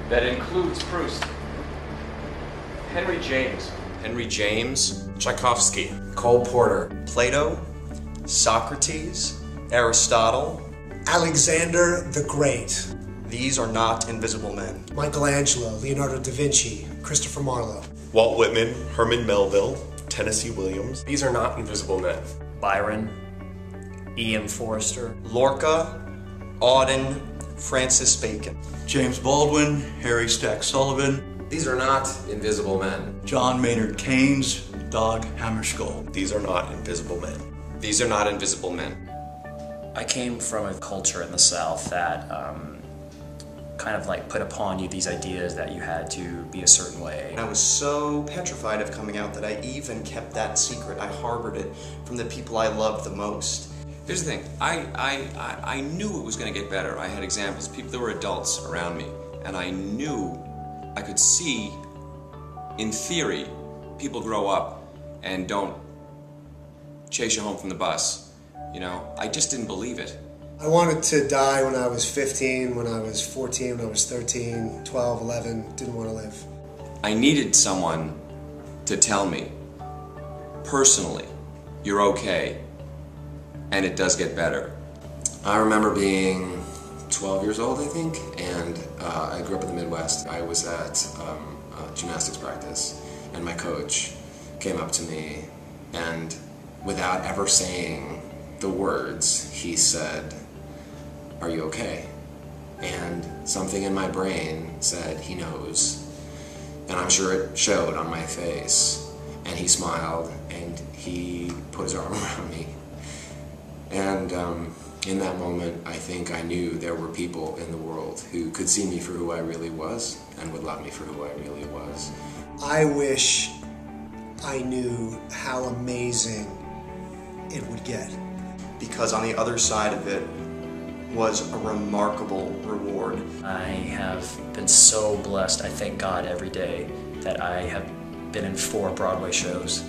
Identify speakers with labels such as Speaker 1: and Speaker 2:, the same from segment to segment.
Speaker 1: That includes Proust. Henry James.
Speaker 2: Henry James. Tchaikovsky.
Speaker 3: Cole Porter. Plato. Socrates. Aristotle.
Speaker 4: Alexander the Great.
Speaker 3: These are not invisible men.
Speaker 4: Michelangelo, Leonardo da Vinci, Christopher Marlowe.
Speaker 5: Walt Whitman, Herman Melville, Tennessee Williams.
Speaker 2: These are not invisible men.
Speaker 6: Byron, E.M. Forster,
Speaker 3: Lorca, Auden, Francis Bacon.
Speaker 7: James Baldwin, Harry Stack Sullivan.
Speaker 2: These are not invisible men.
Speaker 7: John Maynard Keynes, Dag Hammarskjöld.
Speaker 5: These are not invisible men.
Speaker 2: These are not invisible men.
Speaker 6: I came from a culture in the South that kind of like put upon you these ideas that you had to be a certain way.
Speaker 3: I was so petrified of coming out that I even kept that secret. I harbored it from the people I loved the most.
Speaker 2: Here's the thing, I knew it was going to get better. I had examples, people that were adults around me, and I knew, I could see, in theory, people grow up and don't chase you home from the bus. You know, I just didn't believe it.
Speaker 4: I wanted to die when I was 15, when I was 14, when I was 13, 12, 11, didn't want to live.
Speaker 2: I needed someone to tell me, personally, you're okay, and it does get better.
Speaker 8: I remember being 12 years old, I think, and I grew up in the Midwest. I was at gymnastics practice, and my coach came up to me, and without ever saying the words, he said, "Are you okay?" And something in my brain said, he knows. And I'm sure it showed on my face. And he smiled, and he put his arm around me. And in that moment, I think I knew there were people in the world who could see me for who I really was and would love me for who I really was.
Speaker 4: I wish I knew how amazing it would get.
Speaker 3: Because on the other side of it was a remarkable reward.
Speaker 6: I have been so blessed, I thank God every day, that I have been in 4 Broadway shows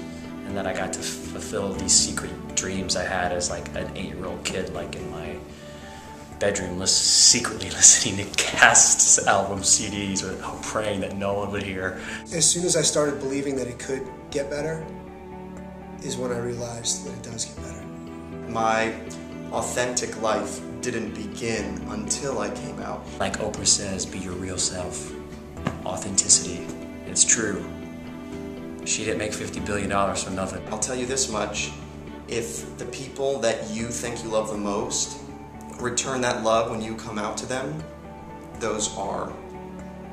Speaker 6: and that I got to fulfill these secret dreams I had as like an 8-year-old kid, like in my bedroom, secretly listening to Cast's album CDs or praying that no one would hear.
Speaker 4: As soon as I started believing that it could get better is when I realized that it does get better.
Speaker 3: My authentic life didn't begin until I came out.
Speaker 6: Like Oprah says, be your real self. Authenticity. It's true. She didn't make $50 billion for nothing.
Speaker 3: I'll tell you this much, if the people that you think you love the most return that love when you come out to them, those are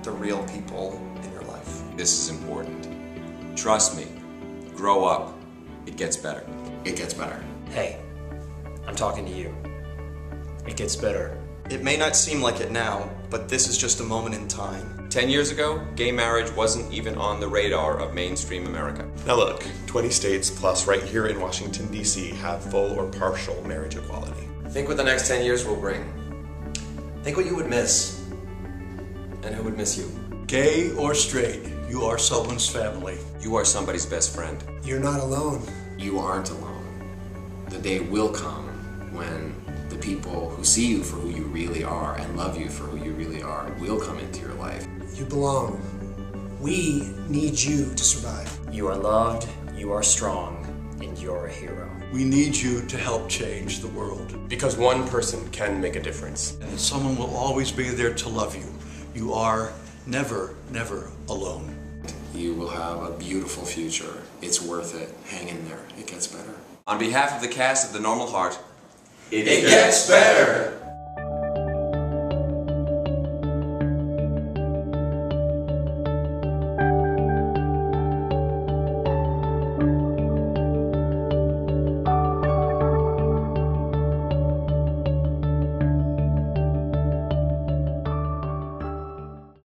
Speaker 3: the real people in your life.
Speaker 2: This is important. Trust me. Grow up. It gets better.
Speaker 8: It gets better.
Speaker 6: Hey, I'm talking to you. It gets better.
Speaker 3: It may not seem like it now, but this is just a moment in time.
Speaker 2: 10 years ago, gay marriage wasn't even on the radar of mainstream America.
Speaker 5: Now look, 20 states plus right here in Washington, D.C. have full or partial marriage equality.
Speaker 8: Think what the next 10 years will bring. Think what you would miss, and who would miss you.
Speaker 7: Gay or straight, you are someone's family.
Speaker 2: You are somebody's best friend.
Speaker 4: You're not alone.
Speaker 8: You aren't alone. The day will come when the people who see you for who you really are and love you for who you really are will come into your life.
Speaker 4: You belong. We need you to survive.
Speaker 6: You are loved, you are strong, and you're a hero.
Speaker 7: We need you to help change the world.
Speaker 2: Because one person can make a difference.
Speaker 7: And someone will always be there to love you. You are never, never alone.
Speaker 8: You will have a beautiful future. It's worth it. Hang in there. It gets better.
Speaker 2: On behalf of the cast of The Normal Heart,
Speaker 8: It gets better!